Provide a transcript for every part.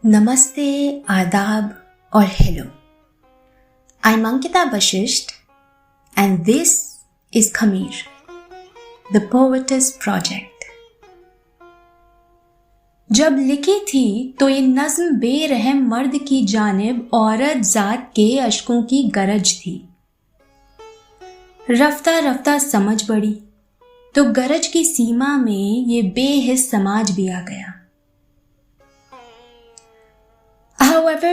नमस्ते, आदाब और hello. I'm Ankita Bashisht and this is Khameer, the Poetess Project। जब लिखी थी तो ये नज़्म बेरहम मर्द की जानिब औरत जात के अश्कों की गरज थी। रफ्ता रफ्ता समझ बढ़ी तो गरज की सीमा में ये बेहिस समाज भी आ गया। However,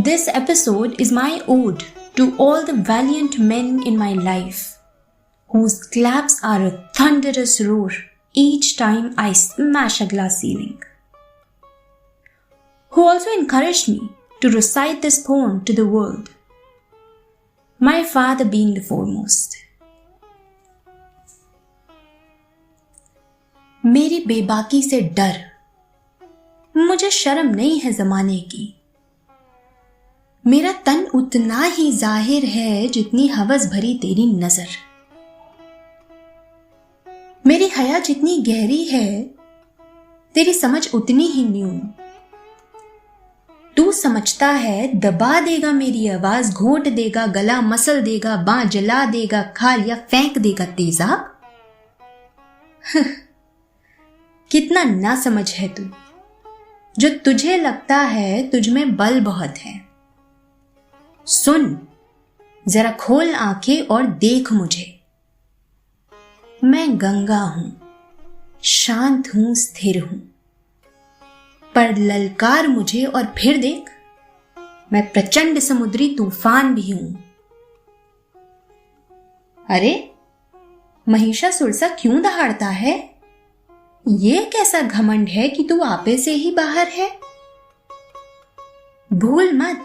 this episode is my ode to all the valiant men in my life, whose claps are a thunderous roar each time I smash a glass ceiling, who also encouraged me to recite this poem to the world, my father being the foremost. मेरी बेबाकी से डर, मुझे शर्म नहीं है ज़माने की। मेरा तन उतना ही जाहिर है जितनी हवस भरी तेरी नजर। मेरी हया जितनी गहरी है तेरी समझ उतनी ही न्यून। तू समझता है दबा देगा मेरी आवाज, घोट देगा गला, मसल देगा बाँ, जला देगा खाल या फेंक देगा तेजाब। कितना ना समझ है तू, जो तुझे लगता है तुझ में बल बहुत है। सुन, जरा खोल आंखें और देख मुझे। मैं गंगा हूं, शांत हूं, स्थिर हूं, पर ललकार मुझे और फिर देख, मैं प्रचंड समुद्री तूफान भी हूं। अरे, महिषासुर सा क्यों दहाड़ता है? ये कैसा घमंड है कि तू आपे से ही बाहर है? भूल मत,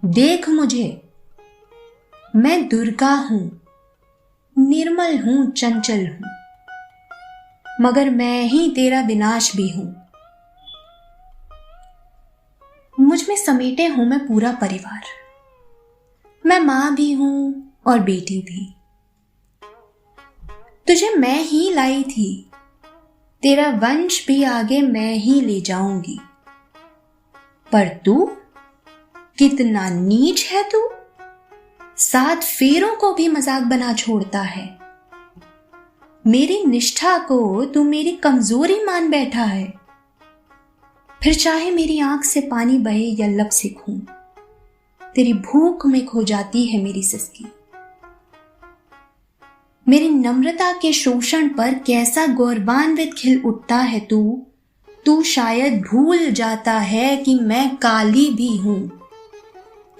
देख मुझे, मैं दुर्गा हूं, निर्मल हूं, चंचल हूं, मगर मैं ही तेरा विनाश भी हूं। मुझ में समेटे हूं मैं पूरा परिवार, मैं मां भी हूं और बेटी भी। तुझे मैं ही लाई थी, तेरा वंश भी आगे मैं ही ले जाऊंगी, पर तू कितना नीच है तू, 7 फेरों को भी मजाक बना छोड़ता है। मेरी निष्ठा को तू मेरी कमजोरी मान बैठा है, फिर चाहे मेरी आंख से पानी बहे या लब से खून, तेरी भूख में खो जाती है मेरी सिसकी। मेरी नम्रता के शोषण पर कैसा गौरवान्वित खिल उठता है तू शायद भूल जाता है कि मैं काली भी हूं।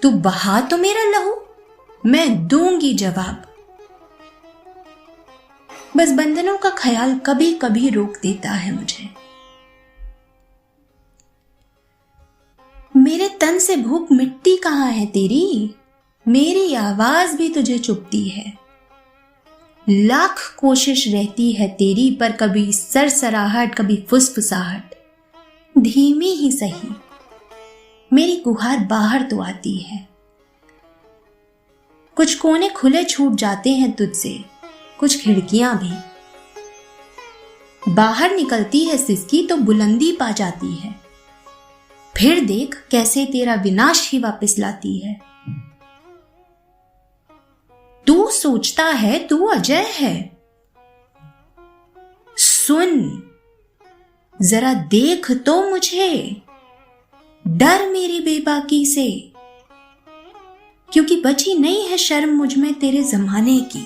तू बहा तो मेरा लहू, मैं दूंगी जवाब। बस बंधनों का ख्याल कभी कभी रोक देता है मुझे। मेरे तन से भूख मिट्टी कहां है तेरी? मेरी आवाज भी तुझे चुभती है। लाख कोशिश रहती है तेरी, पर कभी सरसराहट, कभी फुसफुसाहट, धीमी ही सही मेरी गुहार बाहर तो आती है। कुछ कोने खुले छूट जाते हैं तुझसे, कुछ खिड़कियां भी। बाहर निकलती है सिसकी तो बुलंदी पा जाती है, फिर देख कैसे तेरा विनाश ही वापस लाती है। तू सोचता है तू अजय है, सुन, जरा देख तो मुझे, डर मेरी बेबाकी से, क्योंकि बची नहीं है शर्म मुझ में तेरे जमाने की।